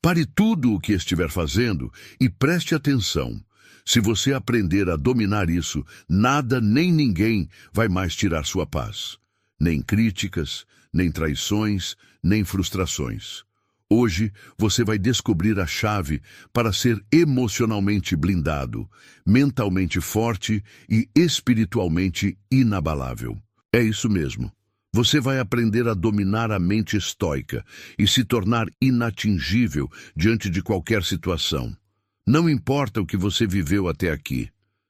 Pare tudo o que estiver fazendo e preste atenção. Se você aprender a dominar isso, nada nem ninguém vai mais tirar sua paz. Nem críticas, nem traições, nem frustrações. Hoje, você vai descobrir a chave para ser emocionalmente blindado, mentalmente forte e espiritualmente inabalável. É isso mesmo. Você vai aprender a dominar a mente estoica e se tornar inatingível diante de qualquer situação. Não importa o que você viveu até aqui.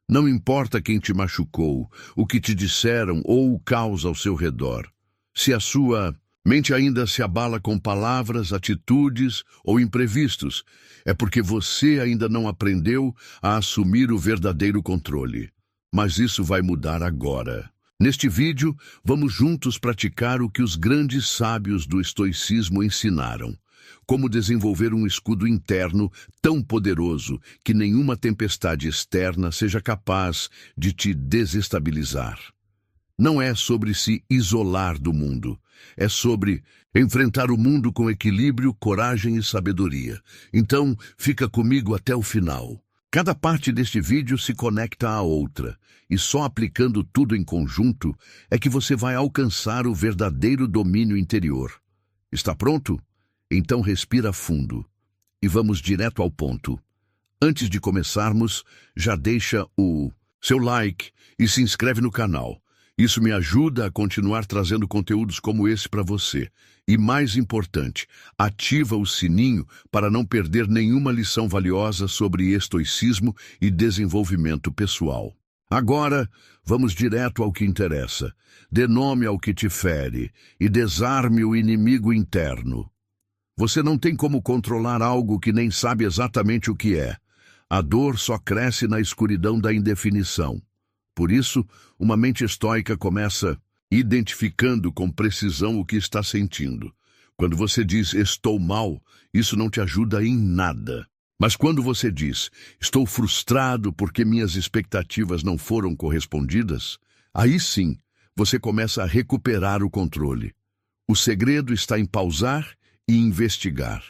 Não importa quem te machucou, o que te disseram ou o caos ao seu redor. Se a sua mente ainda se abala com palavras, atitudes ou imprevistos, é porque você ainda não aprendeu a assumir o verdadeiro controle. Mas isso vai mudar agora. Neste vídeo, vamos juntos praticar o que os grandes sábios do estoicismo ensinaram. Como desenvolver um escudo interno tão poderoso que nenhuma tempestade externa seja capaz de te desestabilizar. Não é sobre se isolar do mundo. É sobre enfrentar o mundo com equilíbrio, coragem e sabedoria. Então, fica comigo até o final. Cada parte deste vídeo se conecta à outra, e só aplicando tudo em conjunto é que você vai alcançar o verdadeiro domínio interior. Está pronto? Então respira fundo e vamos direto ao ponto. Antes de começarmos, já deixa o seu like e se inscreve no canal. Isso me ajuda a continuar trazendo conteúdos como esse para você. E mais importante, ativa o sininho para não perder nenhuma lição valiosa sobre estoicismo e desenvolvimento pessoal. Agora, vamos direto ao que interessa. Dê nome ao que te fere e desarme o inimigo interno. Você não tem como controlar algo que nem sabe exatamente o que é. A dor só cresce na escuridão da indefinição. Por isso, uma mente estoica começa identificando com precisão o que está sentindo. Quando você diz estou mal, isso não te ajuda em nada. Mas quando você diz estou frustrado porque minhas expectativas não foram correspondidas, aí sim você começa a recuperar o controle. O segredo está em pausar e investigar.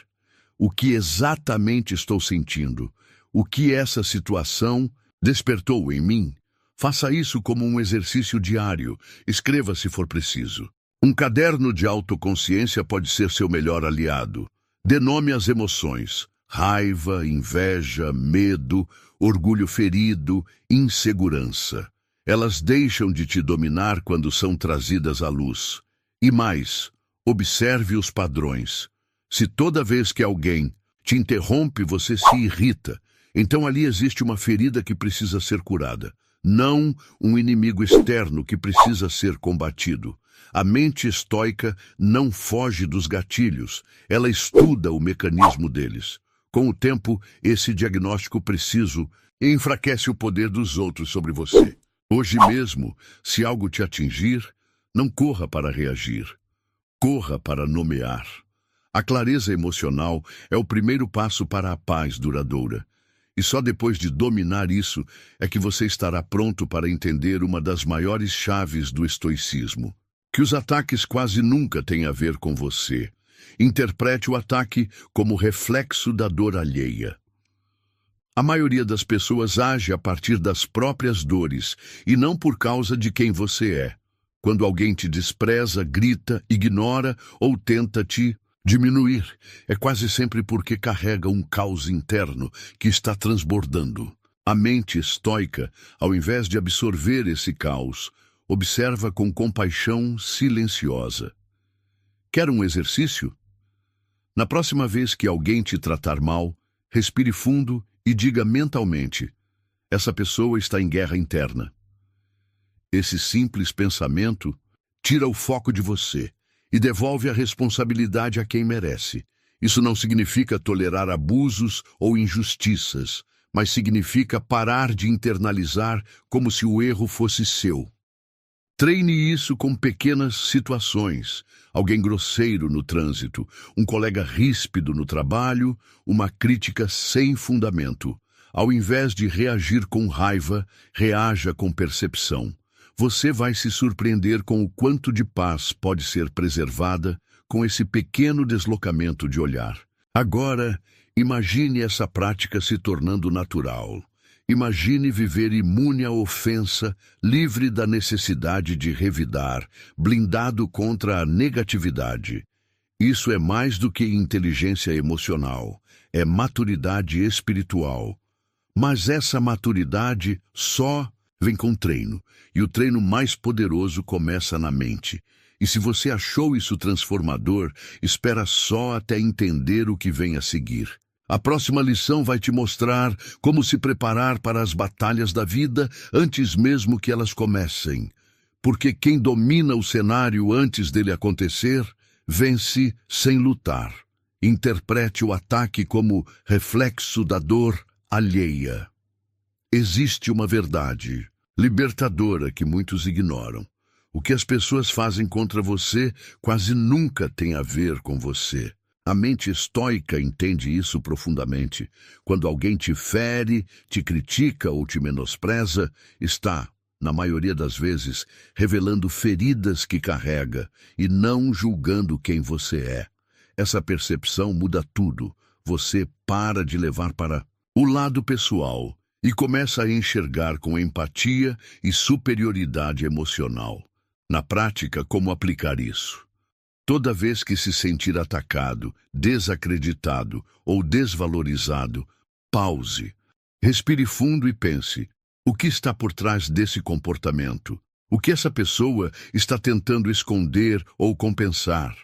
O que exatamente estou sentindo? O que essa situação despertou em mim? Faça isso como um exercício diário. Escreva se for preciso. Um caderno de autoconsciência pode ser seu melhor aliado. Dê nome às emoções: raiva, inveja, medo, orgulho ferido, insegurança. Elas deixam de te dominar quando são trazidas à luz. E mais, observe os padrões. Se toda vez que alguém te interrompe você se irrita, então ali existe uma ferida que precisa ser curada. Não um inimigo externo que precisa ser combatido. A mente estoica não foge dos gatilhos, ela estuda o mecanismo deles. Com o tempo, esse diagnóstico preciso enfraquece o poder dos outros sobre você. Hoje mesmo, se algo te atingir, não corra para reagir. Corra para nomear. A clareza emocional é o primeiro passo para a paz duradoura. E só depois de dominar isso é que você estará pronto para entender uma das maiores chaves do estoicismo. Que os ataques quase nunca têm a ver com você. Interprete o ataque como reflexo da dor alheia. A maioria das pessoas age a partir das próprias dores e não por causa de quem você é. Quando alguém te despreza, grita, ignora ou tenta te diminuir, é quase sempre porque carrega um caos interno que está transbordando. A mente estoica, ao invés de absorver esse caos, observa com compaixão silenciosa. Quer um exercício? Na próxima vez que alguém te tratar mal, respire fundo e diga mentalmente: essa pessoa está em guerra interna. Esse simples pensamento tira o foco de você e devolve a responsabilidade a quem merece. Isso não significa tolerar abusos ou injustiças, mas significa parar de internalizar como se o erro fosse seu. Treine isso com pequenas situações. Alguém grosseiro no trânsito, um colega ríspido no trabalho, uma crítica sem fundamento. Ao invés de reagir com raiva, reaja com percepção. Você vai se surpreender com o quanto de paz pode ser preservada com esse pequeno deslocamento de olhar. Agora, imagine essa prática se tornando natural. Imagine viver imune à ofensa, livre da necessidade de revidar, blindado contra a negatividade. Isso é mais do que inteligência emocional, é maturidade espiritual. Mas essa maturidade só vem com treino, e o treino mais poderoso começa na mente. E se você achou isso transformador, espera só até entender o que vem a seguir. A próxima lição vai te mostrar como se preparar para as batalhas da vida antes mesmo que elas comecem. Porque quem domina o cenário antes dele acontecer, vence sem lutar. Interprete o ataque como reflexo da dor alheia. Existe uma verdade libertadora que muitos ignoram. O que as pessoas fazem contra você quase nunca tem a ver com você. A mente estoica entende isso profundamente. Quando alguém te fere, te critica ou te menospreza, está, na maioria das vezes, revelando feridas que carrega e não julgando quem você é. Essa percepção muda tudo. Você para de levar para o lado pessoal e começa a enxergar com empatia e superioridade emocional. Na prática, como aplicar isso? Toda vez que se sentir atacado, desacreditado ou desvalorizado, pause. Respire fundo e pense: o que está por trás desse comportamento? O que essa pessoa está tentando esconder ou compensar?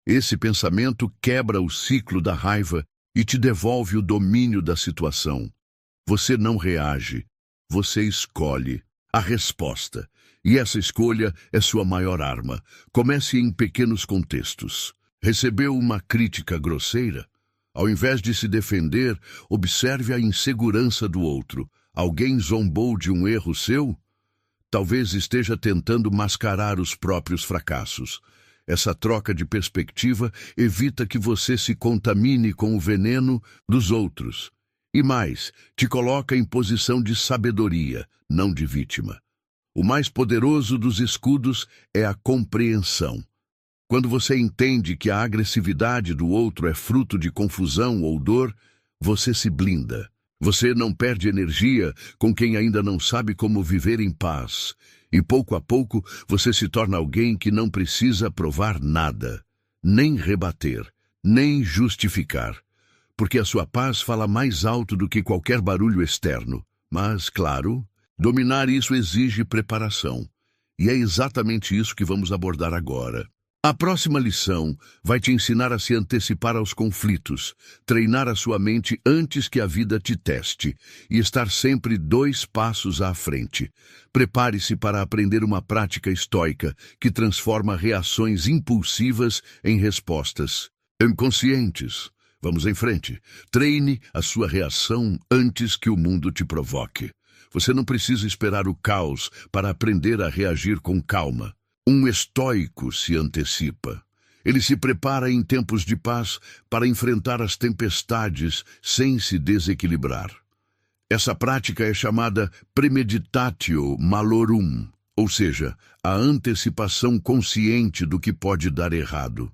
Esse pensamento quebra o ciclo da raiva e te devolve o domínio da situação. Você não reage, você escolhe a resposta. E essa escolha é sua maior arma. Comece em pequenos contextos. Recebeu uma crítica grosseira? Ao invés de se defender, observe a insegurança do outro. Alguém zombou de um erro seu? Talvez esteja tentando mascarar os próprios fracassos. Essa troca de perspectiva evita que você se contamine com o veneno dos outros. E mais, te coloca em posição de sabedoria, não de vítima. O mais poderoso dos escudos é a compreensão. Quando você entende que a agressividade do outro é fruto de confusão ou dor, você se blinda. Você não perde energia com quem ainda não sabe como viver em paz. E pouco a pouco você se torna alguém que não precisa provar nada, nem rebater, nem justificar. Porque a sua paz fala mais alto do que qualquer barulho externo. Mas, claro, dominar isso exige preparação. E é exatamente isso que vamos abordar agora. A próxima lição vai te ensinar a se antecipar aos conflitos, treinar a sua mente antes que a vida te teste e estar sempre 2 passos à frente. Prepare-se para aprender uma prática estoica que transforma reações impulsivas em respostas inconscientes. Vamos em frente. Treine a sua reação antes que o mundo te provoque. Você não precisa esperar o caos para aprender a reagir com calma. Um estoico se antecipa. Ele se prepara em tempos de paz para enfrentar as tempestades sem se desequilibrar. Essa prática é chamada premeditatio malorum, ou seja, a antecipação consciente do que pode dar errado.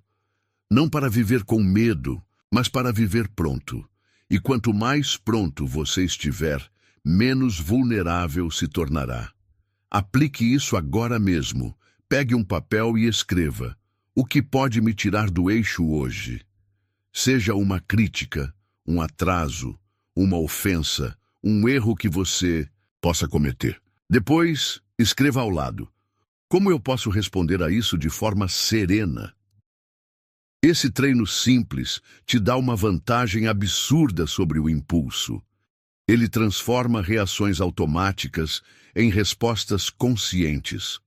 Não para viver com medo, mas para viver pronto. E quanto mais pronto você estiver, menos vulnerável se tornará. Aplique isso agora mesmo. Pegue um papel e escreva: o que pode me tirar do eixo hoje? Seja uma crítica, um atraso, uma ofensa, um erro que você possa cometer. Depois, escreva ao lado: como eu posso responder a isso de forma serena? Esse treino simples te dá uma vantagem absurda sobre o impulso. Ele transforma reações automáticas em respostas conscientes.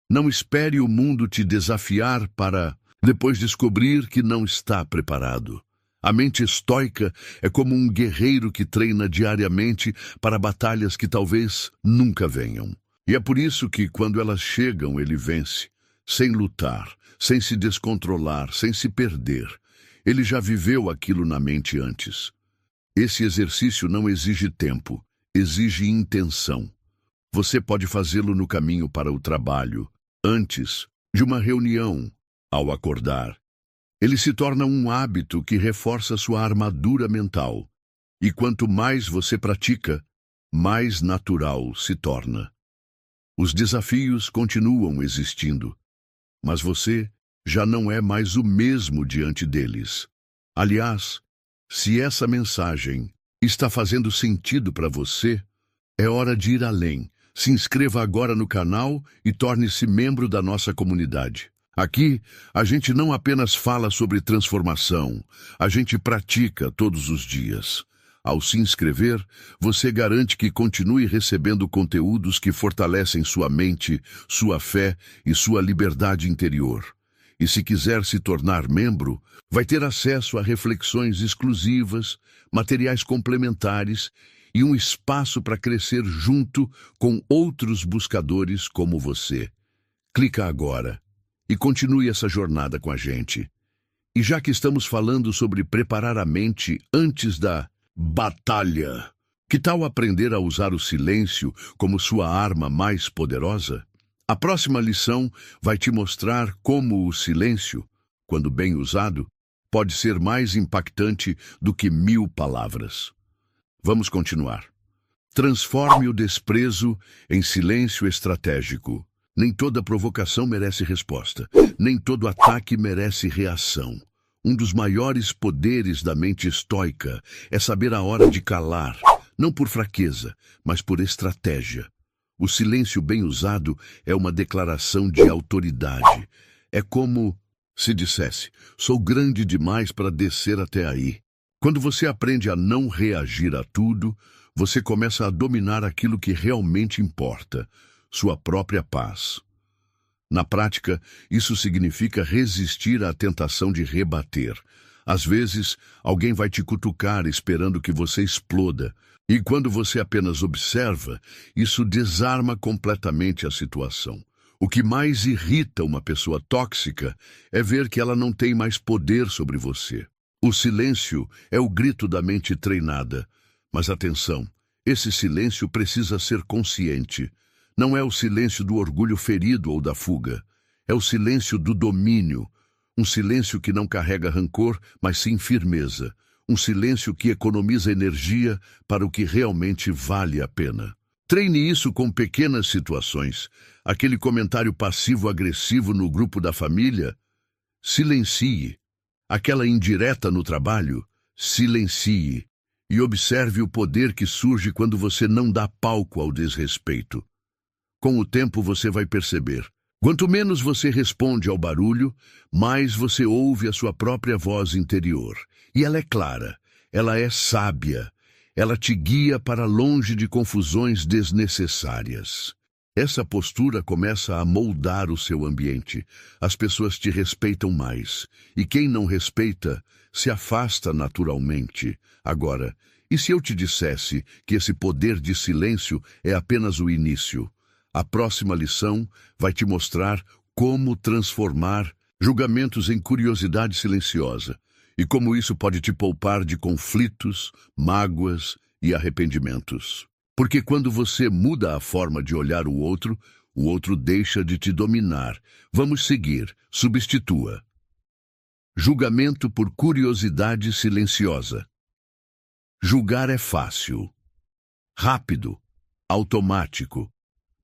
Não espere o mundo te desafiar para depois descobrir que não está preparado. A mente estoica é como um guerreiro que treina diariamente para batalhas que talvez nunca venham. E é por isso que, quando elas chegam, ele vence, sem lutar, sem se descontrolar, sem se perder. Ele já viveu aquilo na mente antes. Esse exercício não exige tempo, exige intenção. Você pode fazê-lo no caminho para o trabalho, antes de uma reunião, ao acordar, Ele se torna um hábito que reforça sua armadura mental. E quanto mais você pratica, mais natural se torna. Os desafios continuam existindo, mas você já não é mais o mesmo diante deles. Aliás, se essa mensagem está fazendo sentido para você, é hora de ir além. Se inscreva agora no canal e torne-se membro da nossa comunidade. Aqui, a gente não apenas fala sobre transformação, a gente pratica todos os dias. Ao se inscrever, você garante que continue recebendo conteúdos que fortalecem sua mente, sua fé e sua liberdade interior. E se quiser se tornar membro, vai ter acesso a reflexões exclusivas, materiais complementares e um espaço para crescer junto com outros buscadores como você. Clica agora e continue essa jornada com a gente. E já que estamos falando sobre preparar a mente antes da batalha, que tal aprender a usar o silêncio como sua arma mais poderosa? A próxima lição vai te mostrar como o silêncio, quando bem usado, pode ser mais impactante do que 1000 palavras. Vamos continuar. Transforme o desprezo em silêncio estratégico. Nem toda provocação merece resposta. Nem todo ataque merece reação. Um dos maiores poderes da mente estoica é saber a hora de calar, não por fraqueza, mas por estratégia. O silêncio bem usado é uma declaração de autoridade. É como se dissesse: sou grande demais para descer até aí. Quando você aprende a não reagir a tudo, você começa a dominar aquilo que realmente importa, sua própria paz. Na prática, isso significa resistir à tentação de rebater. Às vezes, alguém vai te cutucar esperando que você exploda, e quando você apenas observa, isso desarma completamente a situação. O que mais irrita uma pessoa tóxica é ver que ela não tem mais poder sobre você. O silêncio é o grito da mente treinada. Mas atenção, esse silêncio precisa ser consciente. Não é o silêncio do orgulho ferido ou da fuga. É o silêncio do domínio. Um silêncio que não carrega rancor, mas sim firmeza. Um silêncio que economiza energia para o que realmente vale a pena. Treine isso com pequenas situações. Aquele comentário passivo-agressivo no grupo da família, silencie. Aquela indireta no trabalho, silencie. E observe o poder que surge quando você não dá palco ao desrespeito. Com o tempo você vai perceber. Quanto menos você responde ao barulho, mais você ouve a sua própria voz interior. E ela é clara, ela é sábia, ela te guia para longe de confusões desnecessárias. Essa postura começa a moldar o seu ambiente. As pessoas te respeitam mais. E quem não respeita, se afasta naturalmente. Agora, e se eu te dissesse que esse poder de silêncio é apenas o início? A próxima lição vai te mostrar como transformar julgamentos em curiosidade silenciosa e como isso pode te poupar de conflitos, mágoas e arrependimentos. Porque quando você muda a forma de olhar o outro deixa de te dominar. Vamos seguir. Substitua. Julgamento por curiosidade silenciosa. Julgar é fácil, rápido, automático,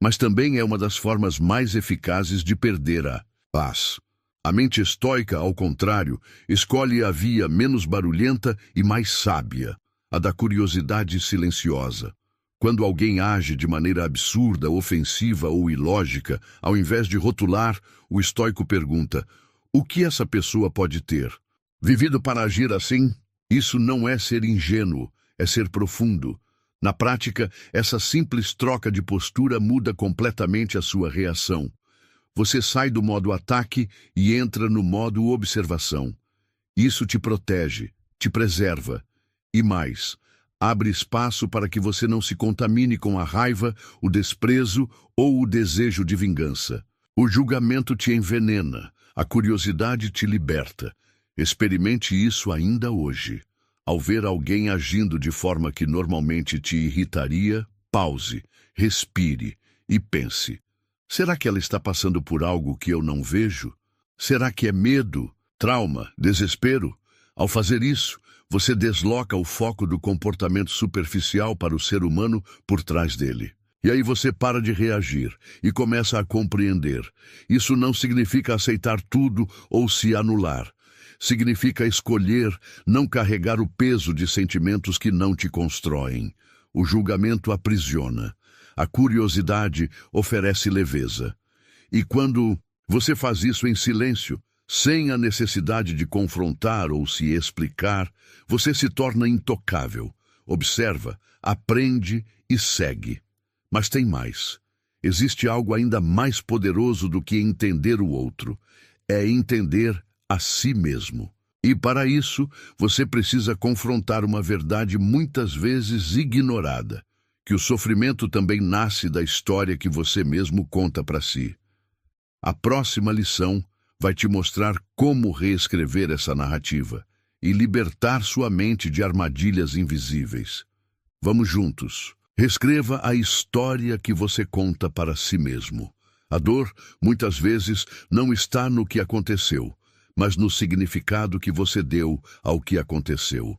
mas também é uma das formas mais eficazes de perder a paz. A mente estoica, ao contrário, escolhe a via menos barulhenta e mais sábia, a da curiosidade silenciosa. Quando alguém age de maneira absurda, ofensiva ou ilógica, ao invés de rotular, o estoico pergunta: o que essa pessoa pode ter? Vivido para agir assim? Isso não é ser ingênuo, é ser profundo. Na prática, essa simples troca de postura muda completamente a sua reação. Você sai do modo ataque e entra no modo observação. Isso te protege, te preserva e mais, abre espaço para que você não se contamine com a raiva, o desprezo ou o desejo de vingança. O julgamento te envenena, a curiosidade te liberta. Experimente isso ainda hoje. Ao ver alguém agindo de forma que normalmente te irritaria, pause, respire e pense: será que ela está passando por algo que eu não vejo? Será que é medo, trauma, desespero. Ao fazer isso, você desloca o foco do comportamento superficial para o ser humano por trás dele. E aí você para de reagir e começa a compreender. Isso não significa aceitar tudo ou se anular. Significa escolher não carregar o peso de sentimentos que não te constroem. O julgamento aprisiona. A curiosidade oferece leveza. E quando você faz isso em silêncio, sem a necessidade de confrontar ou se explicar, você se torna intocável. Observa, aprende e segue. Mas tem mais. Existe algo ainda mais poderoso do que entender o outro. É entender a si mesmo. E para isso, você precisa confrontar uma verdade muitas vezes ignorada, que o sofrimento também nasce da história que você mesmo conta para si. A próxima lição vai te mostrar como reescrever essa narrativa e libertar sua mente de armadilhas invisíveis. Vamos juntos. Reescreva a história que você conta para si mesmo. A dor, muitas vezes, não está no que aconteceu, mas no significado que você deu ao que aconteceu.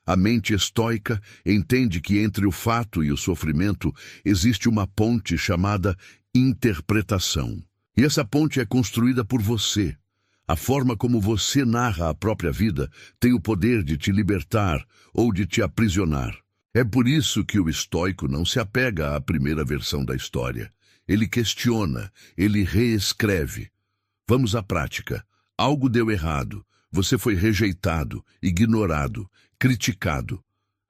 A mente estoica entende que entre o fato e o sofrimento existe uma ponte chamada interpretação. E essa ponte é construída por você. A forma como você narra a própria vida tem o poder de te libertar ou de te aprisionar. É por isso que o estoico não se apega à primeira versão da história. Ele questiona, ele reescreve. Vamos à prática. Algo deu errado. Você foi rejeitado, ignorado, criticado.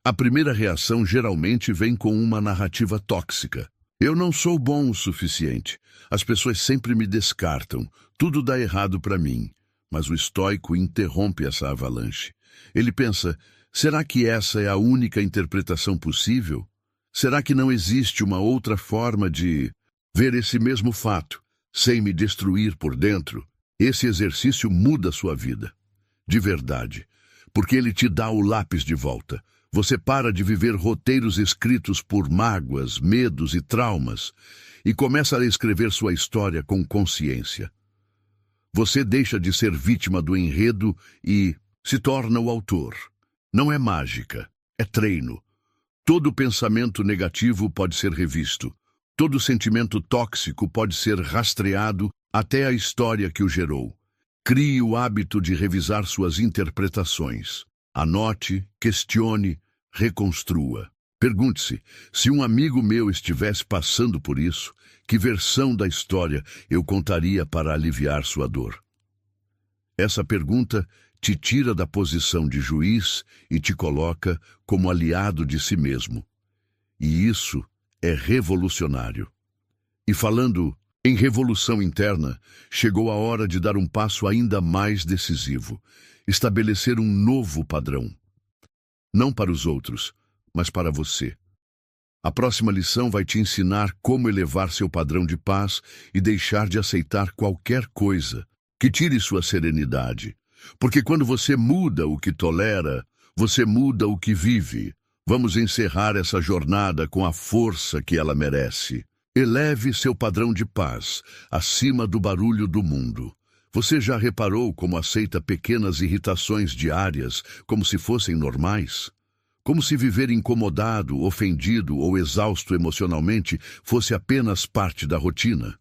A primeira reação geralmente vem com uma narrativa tóxica. Eu não sou bom o suficiente. As pessoas sempre me descartam. Tudo dá errado para mim. Mas o estoico interrompe essa avalanche. Ele pensa, será que essa é a única interpretação possível? Será que não existe uma outra forma de ver esse mesmo fato, sem me destruir por dentro? Esse exercício muda sua vida. De verdade. Porque ele te dá o lápis de volta. Você para de viver roteiros escritos por mágoas, medos e traumas e começa a escrever sua história com consciência. Você deixa de ser vítima do enredo e se torna o autor. Não é mágica, é treino. Todo pensamento negativo pode ser revisto. Todo sentimento tóxico pode ser rastreado até a história que o gerou. Crie o hábito de revisar suas interpretações. Anote, questione, reconstrua. Pergunte-se, se um amigo meu estivesse passando por isso, que versão da história eu contaria para aliviar sua dor? Essa pergunta te tira da posição de juiz e te coloca como aliado de si mesmo. E isso é revolucionário. E falando em revolução interna, chegou a hora de dar um passo ainda mais decisivo, estabelecer um novo padrão. Não para os outros, mas para você. A próxima lição vai te ensinar como elevar seu padrão de paz e deixar de aceitar qualquer coisa que tire sua serenidade. Porque quando você muda o que tolera, você muda o que vive. Vamos encerrar essa jornada com a força que ela merece. Eleve seu padrão de paz acima do barulho do mundo. Você já reparou como aceita pequenas irritações diárias como se fossem normais? Como se viver incomodado, ofendido ou exausto emocionalmente fosse apenas parte da rotina?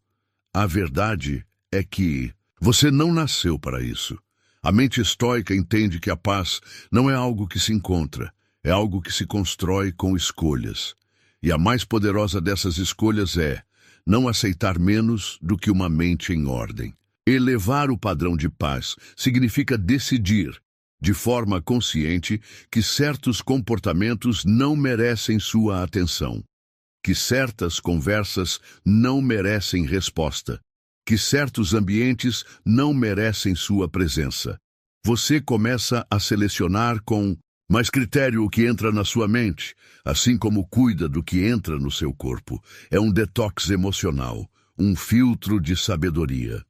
A verdade é que você não nasceu para isso. A mente estoica entende que a paz não é algo que se encontra, é algo que se constrói com escolhas. E a mais poderosa dessas escolhas é não aceitar menos do que uma mente em ordem. Elevar o padrão de paz significa decidir, de forma consciente, que certos comportamentos não merecem sua atenção, que certas conversas não merecem resposta, que certos ambientes não merecem sua presença. Você começa a selecionar com mais critério o que entra na sua mente, assim como cuida do que entra no seu corpo. É um detox emocional, um filtro de sabedoria.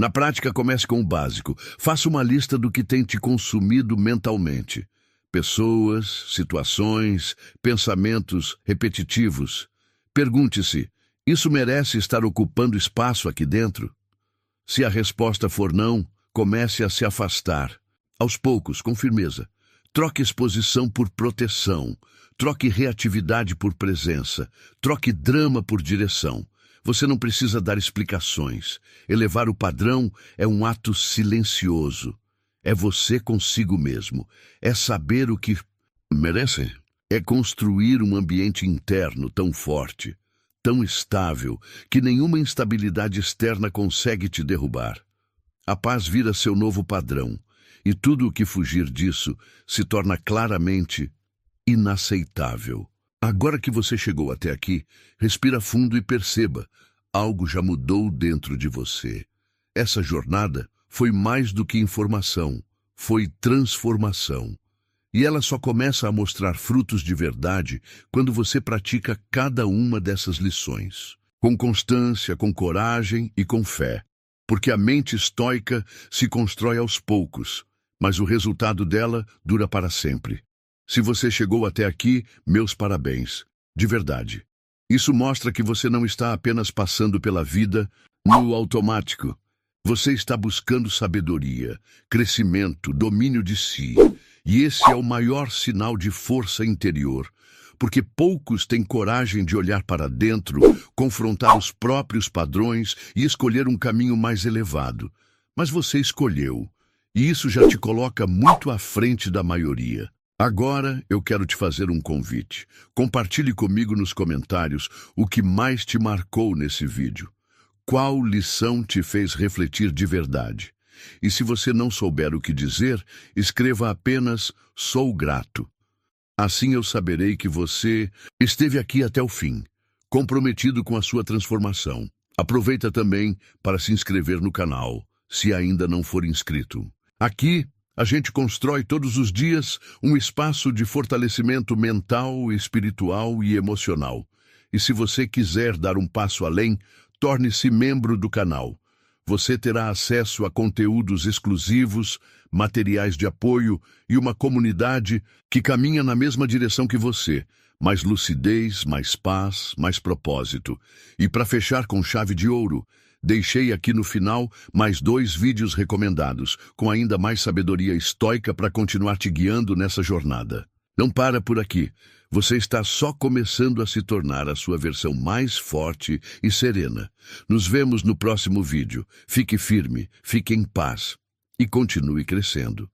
Na prática, comece com o básico. Faça uma lista do que tem te consumido mentalmente. Pessoas, situações, pensamentos repetitivos. Pergunte-se, isso merece estar ocupando espaço aqui dentro? Se a resposta for não, comece a se afastar. Aos poucos, com firmeza. Troque exposição por proteção. Troque reatividade por presença. Troque drama por direção. Você não precisa dar explicações. Elevar o padrão é um ato silencioso. É você consigo mesmo. É saber o que merece. É construir um ambiente interno tão forte, tão estável, que nenhuma instabilidade externa consegue te derrubar. A paz vira seu novo padrão, e tudo o que fugir disso se torna claramente inaceitável. Agora que você chegou até aqui, respira fundo e perceba, algo já mudou dentro de você. Essa jornada foi mais do que informação, foi transformação. E ela só começa a mostrar frutos de verdade quando você pratica cada uma dessas lições. Com constância, com coragem e com fé. Porque a mente estoica se constrói aos poucos, mas o resultado dela dura para sempre. Se você chegou até aqui, meus parabéns. De verdade. Isso mostra que você não está apenas passando pela vida no automático. Você está buscando sabedoria, crescimento, domínio de si. E esse é o maior sinal de força interior, porque poucos têm coragem de olhar para dentro, confrontar os próprios padrões e escolher um caminho mais elevado. Mas você escolheu, e isso já te coloca muito à frente da maioria. Agora eu quero te fazer um convite. Compartilhe comigo nos comentários o que mais te marcou nesse vídeo. Qual lição te fez refletir de verdade? E se você não souber o que dizer, escreva apenas "sou grato". Assim eu saberei que você esteve aqui até o fim, comprometido com a sua transformação. Aproveita também para se inscrever no canal, se ainda não for inscrito. Aqui, a gente constrói todos os dias um espaço de fortalecimento mental, espiritual e emocional. E se você quiser dar um passo além, torne-se membro do canal. Você terá acesso a conteúdos exclusivos, materiais de apoio e uma comunidade que caminha na mesma direção que você. Mais lucidez, mais paz, mais propósito. E para fechar com chave de ouro, deixei aqui no final mais 2 vídeos recomendados, com ainda mais sabedoria estoica para continuar te guiando nessa jornada. Não para por aqui. Você está só começando a se tornar a sua versão mais forte e serena. Nos vemos no próximo vídeo. Fique firme, fique em paz e continue crescendo.